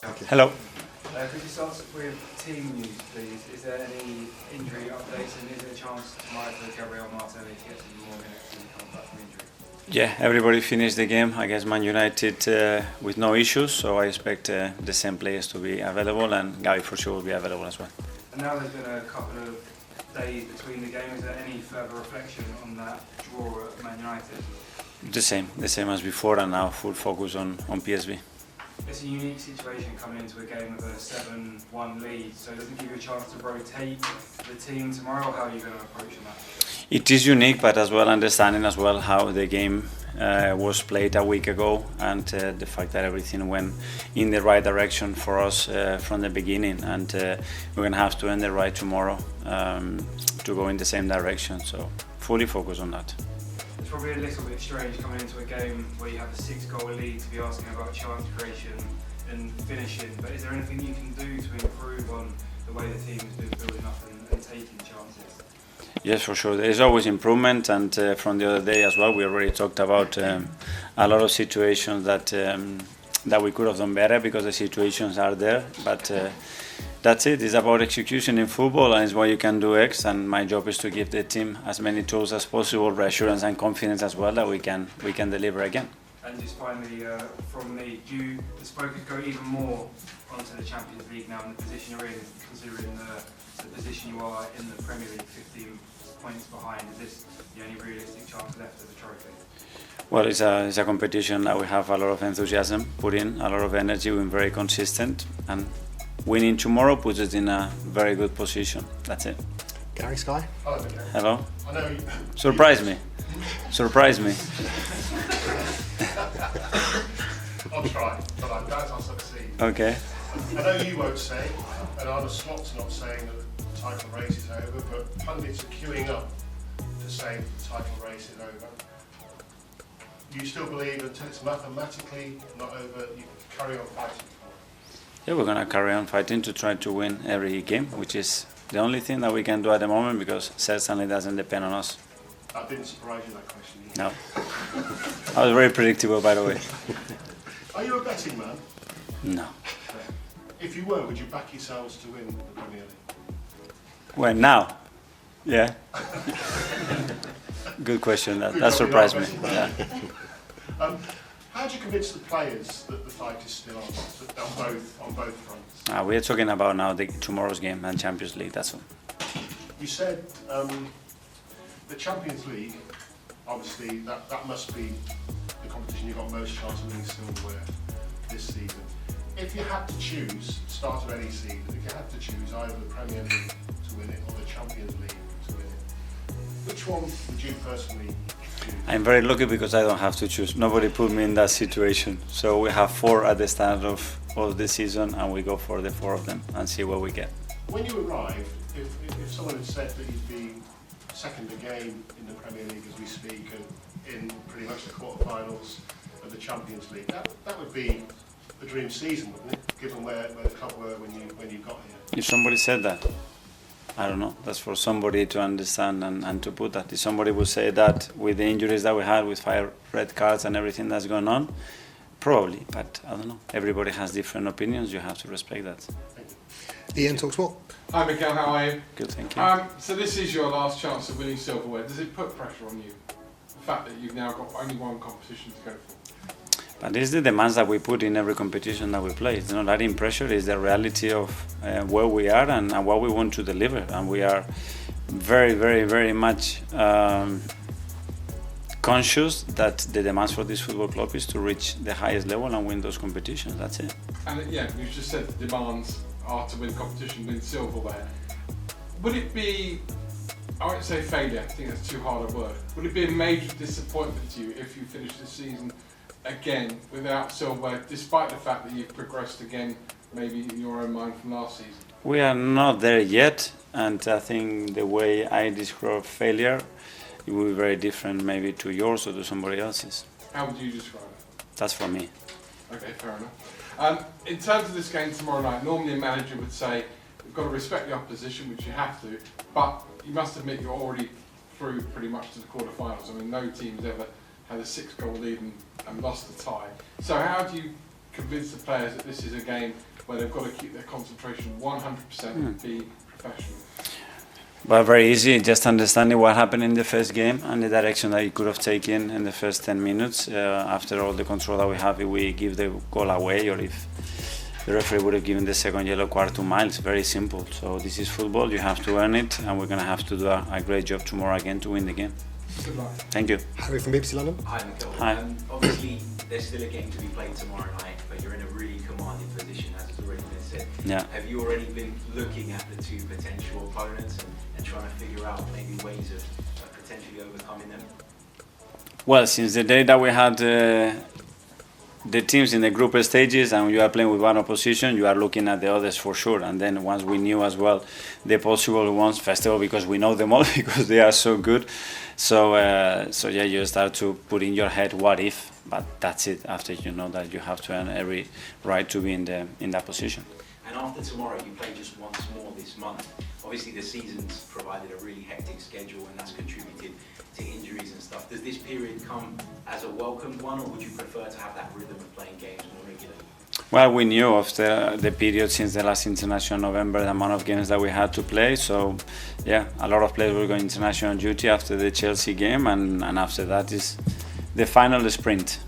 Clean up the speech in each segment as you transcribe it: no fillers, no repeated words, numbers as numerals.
Okay. Hello. Could you start with team news, please? Is there any injury updates, and is there a chance tomorrow for Gabriel Martinelli to get some more minutes when he comes back from injury? Yeah, everybody finished the game against Man United with no issues, so I expect the same players to be available, and Gabi for sure will be available as well. And now there's been a couple of days between the games. Is there any further reflection on that draw at Man United? The same as before, and now full focus on PSV. It's a unique situation coming into a game with a 7-1 lead, so does it give you a chance to rotate the team tomorrow, or how are you going to approach that? It is unique, but as well understanding as well how the game was played a week ago, and the fact that everything went in the right direction for us from the beginning, and we're going to have to end it right tomorrow to go in the same direction, so fully focus on that. It's probably a little bit strange coming into a game where you have a 6-goal lead to be asking about chance creation and finishing, but is there anything you can do to improve on the way the team has been building up and taking chances? Yes, for sure. There is always improvement, and from the other day as well, we already talked about a lot of situations that we could have done better because the situations are there, but that's it. It's about execution in football, and it's what you can do X, and my job is to give the team as many tools as possible, reassurance and confidence as well, that we can deliver again. And just finally, from me, do the focus go even more onto the Champions League now in the position you're in, considering the position you are in the Premier League, 15 points behind? Is this the only realistic chance left of the trophy? Well, it's a competition that we have a lot of enthusiasm, put in a lot of energy, we've been very consistent, and winning tomorrow puts us in a very good position. That's it. Gary, Sky. Hello, Mikel. Hello. I know Surprise me. Surprise me. I'll try, but I doubt I'll succeed. Okay. I know you won't say, and Arne Slot's not saying that the title race is over, but pundits are queuing up to say the title race is over. You still believe until it's mathematically not over, you carry on fighting for it? Yeah, we're going to carry on fighting to try to win every game, which is the only thing that we can do at the moment, because certainly doesn't depend on us. That didn't surprise you, that question? No. I was very predictable, by the way. Are you a betting man? No. If you were, would you back yourselves to win the Premier League? Well, now? Yeah. Good question. That Good job, surprised you're me. not Yeah. How do you convince the players that the fight is still on both fronts? We are talking about now tomorrow's game and Champions League, that's all. You said the Champions League, obviously that must be the competition you've got most chance of winning silverware this season. If you had to choose, start of any season, if you had to choose either the Premier League to win it or the Champions League to win it, which one would you personally choose? I'm very lucky because I don't have to choose. Nobody put me in that situation. So we have 4 at the start of the season, and we go for the 4 of them and see what we get. When you arrived, if someone had said that you'd be second again in the Premier League as we speak, and in pretty much the quarterfinals of the Champions League, that would be a dream season, wouldn't it? Given where the club were when you got here. If somebody said that, I don't know. That's for somebody to understand and to put that. If somebody would say that with the injuries that we had, with 5 red cards and everything that's going on, probably. But I don't know. Everybody has different opinions. You have to respect that. Thank you. Ian talks what? Hi Mikel, how are you? Good, thank you. So this is your last chance of winning silverware. Does it put pressure on you? The fact that you've now got only one competition to go for? But it's the demands that we put in every competition that we play. It's not adding pressure, it's the reality of where we are and what we want to deliver. And we are very, very, very much conscious that the demands for this football club is to reach the highest level and win those competitions. That's it. And yeah, you just said the demands are to win competition, win silverware. Would it be, I won't say failure, I think that's too hard a word. Would it be a major disappointment to you if you finish the season again without silverware, despite the fact that you've progressed again, maybe in your own mind from last season? We are not there yet, and I think the way I describe failure, it will be very different maybe to yours or to somebody else's. How would you describe it? That's for me. Okay, fair enough. In terms of this game tomorrow night, normally a manager would say, you've got to respect the opposition, which you have to, but you must admit you're already through pretty much to the quarterfinals. I mean, no team's ever had a 6-goal lead and lost the tie. So how do you convince the players that this is a game where they've got to keep their concentration 100% and be professional? Well, very easy. Just understanding what happened in the first game and the direction that you could have taken in the first 10 minutes. After all the control that we have, if we give the goal away or if the referee would have given the second yellow card to Miles. Very simple. So this is football. You have to earn it, and we're going to have to do a great job tomorrow again to win the game. Good luck. Thank you. Harry from BBC London. Hi, Mikel. Hi. Obviously, there's still a game to be played tomorrow night, but you're in a really commanding position, as has already been said. Yeah. Have you already been looking at the two potential opponents and trying to figure out maybe ways of potentially overcoming them? Well, since the day that we had the teams in the group stages and you are playing with one opposition, you are looking at the others for sure. And then once we knew as well the possible ones, first of all because we know them all because they are so good. So yeah, you start to put in your head what if, but that's it. After you know that you have to earn every right to be in that position. And after tomorrow, you play just once more this month. Obviously, the season's provided a really hectic schedule, and that's contributed to injuries and stuff. Does this period come as a welcomed one, or would you prefer to have that rhythm of playing games more regularly? Well, we knew after the period since the last international November the amount of games that we had to play. So, yeah, a lot of players were going international duty after the Chelsea game, and after that is the final sprint.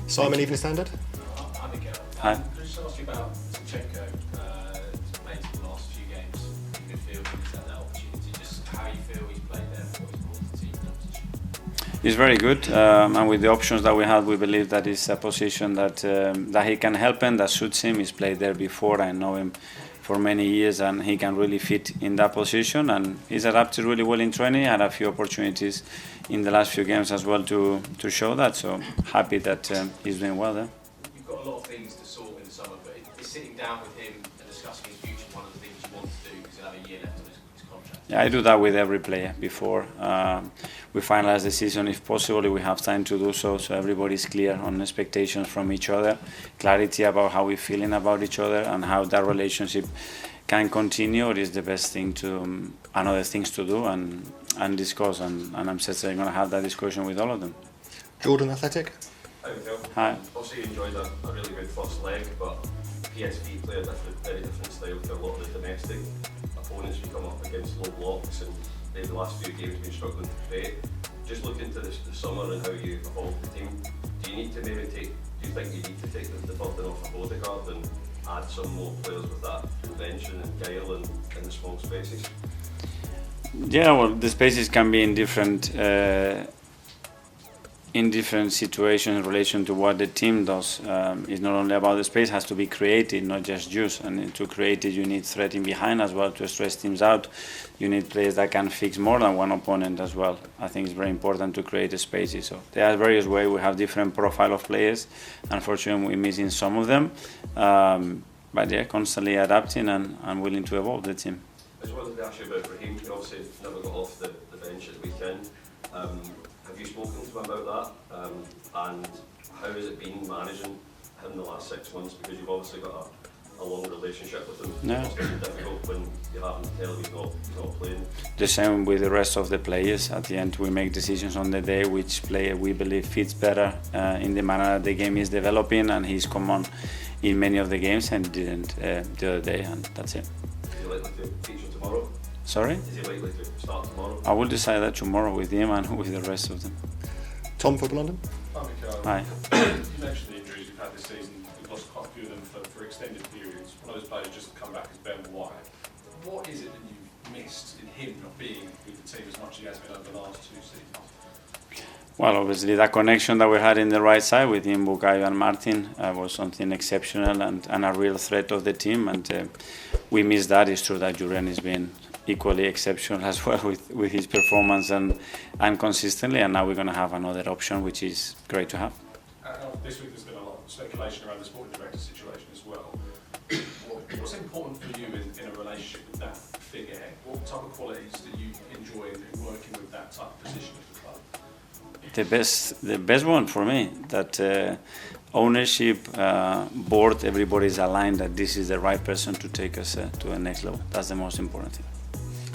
Simon, Evening Standard. Hi, Mikel. Hi. Can I just ask you about Zinchenko? He's played the last few games in midfield. He's had that opportunity. Just how you feel he's played there, what he's brought to the team in that position? He's very good, and with the options that we have, we believe that it's a position that he can help and that suits him. He's played there before. I know him for many years, and he can really fit in that position. And he's adapted really well in training. Had a few opportunities in the last few games as well to show that. So happy that he's doing well there. You've got a lot of things to sort in the summer, but is sitting down with him and discussing his future one of the things you want to do because he'll have a year left on his contract? Yeah, I do that with every player before we finalize the season. If possible, we have time to do so everybody's clear on expectations from each other, clarity about how we're feeling about each other and how that relationship can continue. It is the best thing to and other things to do and discuss, and I'm certainly going to have that discussion with all of them. Jordan, Athletic. Hi, Mikel. Hi. Obviously, you enjoyed a really good first leg, but PSV play a very different style to a lot of the domestic opponents we come up against, low blocks, and they've the last few games been struggling to create. Just look into the summer and how you evolve the team. Do you think you need to take the burden off of Odegaard and add some more players with that invention and guile in the small spaces? Yeah, well, the spaces can be in different situations in relation to what the team does. It's not only about the space, it has to be created, not just use. And to create it, you need threat in behind as well to stress teams out. You need players that can fix more than one opponent as well. I think it's very important to create the spaces. So there are various ways. We have different profile of players. Unfortunately, we're missing some of them. But yeah, constantly adapting and willing to evolve the team. I just wanted to ask you about Raheem. He obviously never got off the bench at the weekend. Have you spoken to him about that? And how has it been managing him the last 6 months? Because you've obviously got a long relationship with him. Yeah. It must have been difficult when you happen to tell him he's not playing. The same with the rest of the players. At the end, we make decisions on the day which player we believe fits better in the manner that the game is developing, and he's come on in many of the games and didn't the other day, and that's it. Is he likely to feature tomorrow? Sorry? Is he likely to start tomorrow? I will decide that tomorrow with him and with the rest of them. Tom, Football London. Hi, Mikel. Hi. You mentioned the injuries we've had this season. We've lost quite a few of them for extended periods. One of those players just come back as Ben White. What is it that you've missed in him not being with the team as much as he has been over the last 2 seasons? Well, obviously that connection that we had in the right side with him, Bukayo and Martin, was something exceptional and a real threat of the team. And we missed that. It's true that Julian has been equally exceptional as well with his performance and consistently. And now we're going to have another option, which is great to have. This week there's been a lot of speculation around the sporting director situation as well. What's important for you in a relationship with that figurehead? What type of qualities do you enjoy in working with that type of position at the club? The best one for me, that ownership, board, everybody's aligned that this is the right person to take us to the next level. That's the most important thing.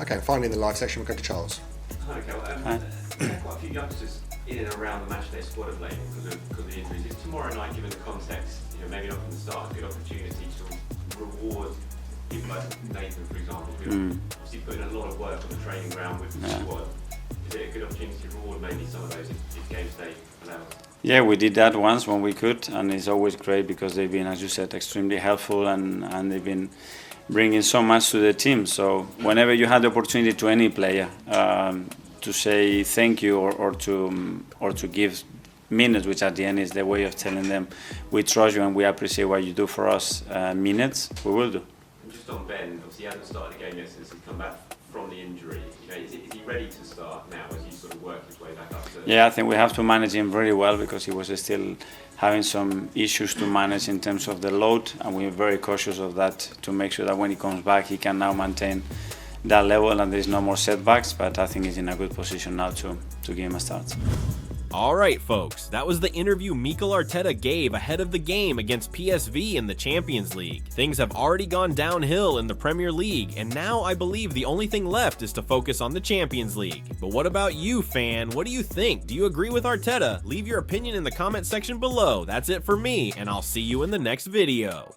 Okay, finally in the live section, we'll go to Charles. Hi, Mikel. Hi. Quite a few youngsters in and around the matchday squad of late because of the injuries. Is tomorrow night, given the context, maybe not from the start, a good opportunity to reward people like Nathan, for example, who obviously put in a lot of work on the training ground with the squad. Is it a good opportunity to reward maybe some of those if games day allows? Yeah, we did that once when we could, and it's always great because they've been, as you said, extremely helpful and they've been bringing so much to the team. So whenever you had the opportunity to any player to say thank you or to give minutes, which at the end is the way of telling them we trust you and we appreciate what you do for us, minutes, we will do. And just on Ben, obviously he hasn't started the game yet since he's come back from the injury. Is he ready to start now as he sort of works his way back up to... Yeah, I think we have to manage him very well because he was still having some issues to manage in terms of the load, and we're very cautious of that to make sure that when he comes back he can now maintain that level and there's no more setbacks, but I think he's in a good position now to give him a start. Alright folks, that was the interview Mikel Arteta gave ahead of the game against PSV in the Champions League. Things have already gone downhill in the Premier League, and now I believe the only thing left is to focus on the Champions League. But what about you, fan? What do you think? Do you agree with Arteta? Leave your opinion in the comment section below. That's it for me, and I'll see you in the next video.